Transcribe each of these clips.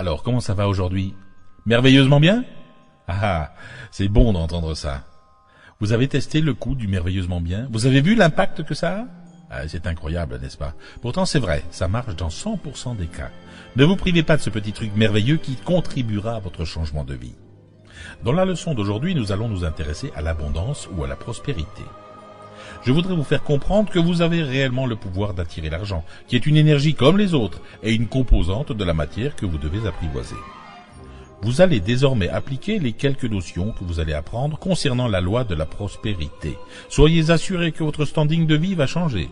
Alors, comment ça va aujourd'hui? Merveilleusement bien? Ah, c'est bon d'entendre ça. Vous avez testé le coup du merveilleusement bien? Vous avez vu l'impact que ça a? Ah, c'est incroyable, n'est-ce pas? Pourtant, c'est vrai, ça marche dans 100% des cas. Ne vous privez pas de ce petit truc merveilleux qui contribuera à votre changement de vie. Dans la leçon d'aujourd'hui, nous allons nous intéresser à l'abondance ou à la prospérité. Je voudrais vous faire comprendre que vous avez réellement le pouvoir d'attirer l'argent, qui est une énergie comme les autres et une composante de la matière que vous devez apprivoiser. Vous allez désormais appliquer les quelques notions que vous allez apprendre concernant la loi de la prospérité. Soyez assurés que votre standing de vie va changer.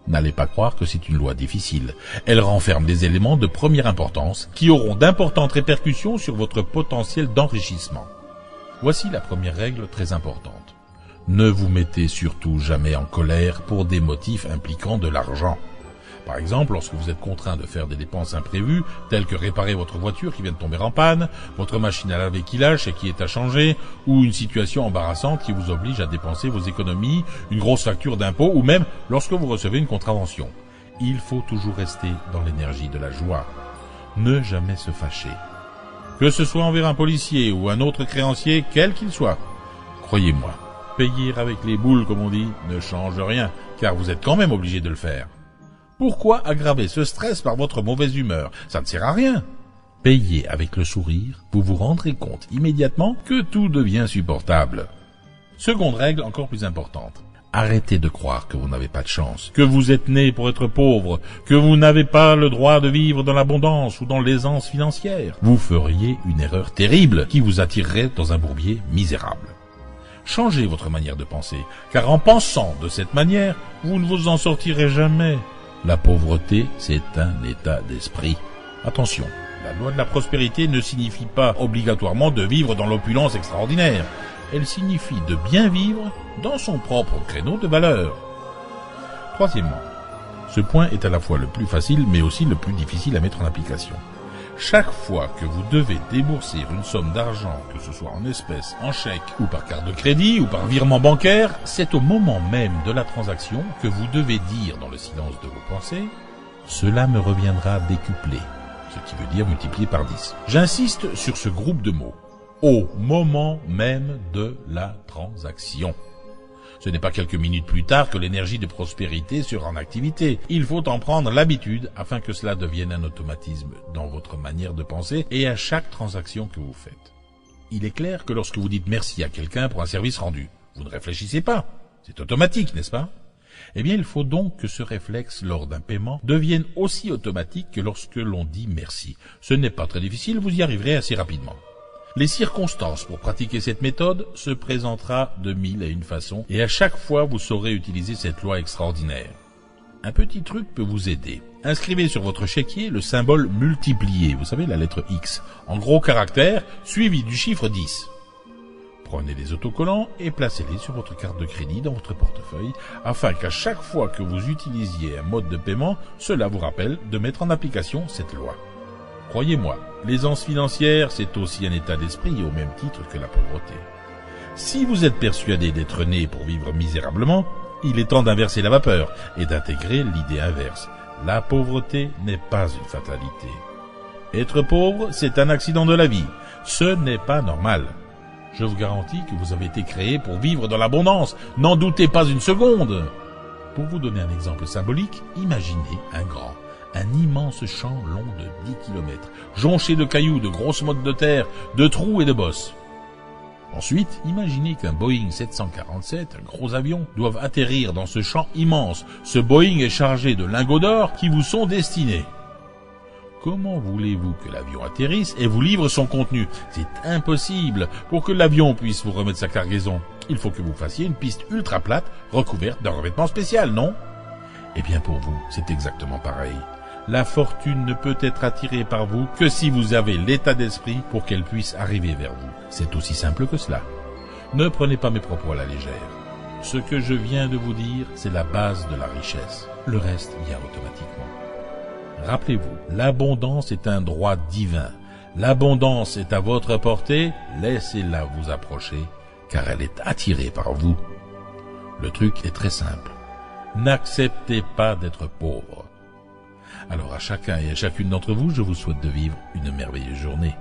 N'allez pas croire que c'est une loi difficile. Elle renferme des éléments de première importance qui auront d'importantes répercussions sur votre potentiel d'enrichissement. Voici la première règle très importante. Ne vous mettez surtout jamais en colère pour des motifs impliquant de l'argent. Par exemple, lorsque vous êtes contraint de faire des dépenses imprévues, telles que réparer votre voiture qui vient de tomber en panne, votre machine à laver qui lâche et qui est à changer, ou une situation embarrassante qui vous oblige à dépenser vos économies, une grosse facture d'impôt, ou même lorsque vous recevez une contravention. Il faut toujours rester dans l'énergie de la joie. Ne jamais se fâcher. Que ce soit envers un policier ou un autre créancier, quel qu'il soit. Croyez-moi, payer avec les boules, comme on dit, ne change rien, car vous êtes quand même obligé de le faire. Pourquoi aggraver ce stress par votre mauvaise humeur? Ça ne sert à rien. Payez avec le sourire, vous vous rendrez compte immédiatement que tout devient supportable. Seconde règle encore plus importante. Arrêtez de croire que vous n'avez pas de chance, que vous êtes né pour être pauvre, que vous n'avez pas le droit de vivre dans l'abondance ou dans l'aisance financière. Vous feriez une erreur terrible qui vous attirerait dans un bourbier misérable. Changez votre manière de penser, car en pensant de cette manière, vous ne vous en sortirez jamais. La pauvreté, c'est un état d'esprit. Attention, la loi de la prospérité ne signifie pas obligatoirement de vivre dans l'opulence extraordinaire. Elle signifie de bien vivre dans son propre créneau de valeur. Troisièmement, ce point est à la fois le plus facile mais aussi le plus difficile à mettre en application. Chaque fois que vous devez débourser une somme d'argent, que ce soit en espèces, en chèque, ou par carte de crédit, ou par virement bancaire, c'est au moment même de la transaction que vous devez dire dans le silence de vos pensées « Cela me reviendra décuplé », ce qui veut dire multiplié par 10. J'insiste sur ce groupe de mots. Au moment même de la transaction. Ce n'est pas quelques minutes plus tard que l'énergie de prospérité sera en activité. Il faut en prendre l'habitude afin que cela devienne un automatisme dans votre manière de penser et à chaque transaction que vous faites. Il est clair que lorsque vous dites merci à quelqu'un pour un service rendu, vous ne réfléchissez pas. C'est automatique, n'est-ce pas? Eh bien, il faut donc que ce réflexe lors d'un paiement devienne aussi automatique que lorsque l'on dit merci. Ce n'est pas très difficile, vous y arriverez assez rapidement. Les circonstances pour pratiquer cette méthode se présentera de mille et une façons et à chaque fois vous saurez utiliser cette loi extraordinaire. Un petit truc peut vous aider. Inscrivez sur votre chéquier le symbole multiplié, vous savez la lettre X, en gros caractères suivi du chiffre 10. Prenez des autocollants et placez-les sur votre carte de crédit dans votre portefeuille afin qu'à chaque fois que vous utilisiez un mode de paiement, cela vous rappelle de mettre en application cette loi. Croyez-moi, l'aisance financière, c'est aussi un état d'esprit au même titre que la pauvreté. Si vous êtes persuadé d'être né pour vivre misérablement, il est temps d'inverser la vapeur et d'intégrer l'idée inverse. La pauvreté n'est pas une fatalité. Être pauvre, c'est un accident de la vie. Ce n'est pas normal. Je vous garantis que vous avez été créé pour vivre dans l'abondance. N'en doutez pas une seconde. Pour vous donner un exemple symbolique, imaginez un immense champ long de 10 km, jonché de cailloux, de grosses mottes de terre, de trous et de bosses. Ensuite, imaginez qu'un Boeing 747, un gros avion, doive atterrir dans ce champ immense. Ce Boeing est chargé de lingots d'or qui vous sont destinés. Comment voulez-vous que l'avion atterrisse et vous livre son contenu? C'est impossible. Pour que l'avion puisse vous remettre sa cargaison, il faut que vous fassiez une piste ultra plate recouverte d'un revêtement spécial, non? Eh bien pour vous, c'est exactement pareil. La fortune ne peut être attirée par vous que si vous avez l'état d'esprit pour qu'elle puisse arriver vers vous. C'est aussi simple que cela. Ne prenez pas mes propos à la légère. Ce que je viens de vous dire, c'est la base de la richesse. Le reste vient automatiquement. Rappelez-vous, l'abondance est un droit divin. L'abondance est à votre portée, laissez-la vous approcher, car elle est attirée par vous. Le truc est très simple. N'acceptez pas d'être pauvre. Alors à chacun et à chacune d'entre vous, je vous souhaite de vivre une merveilleuse journée.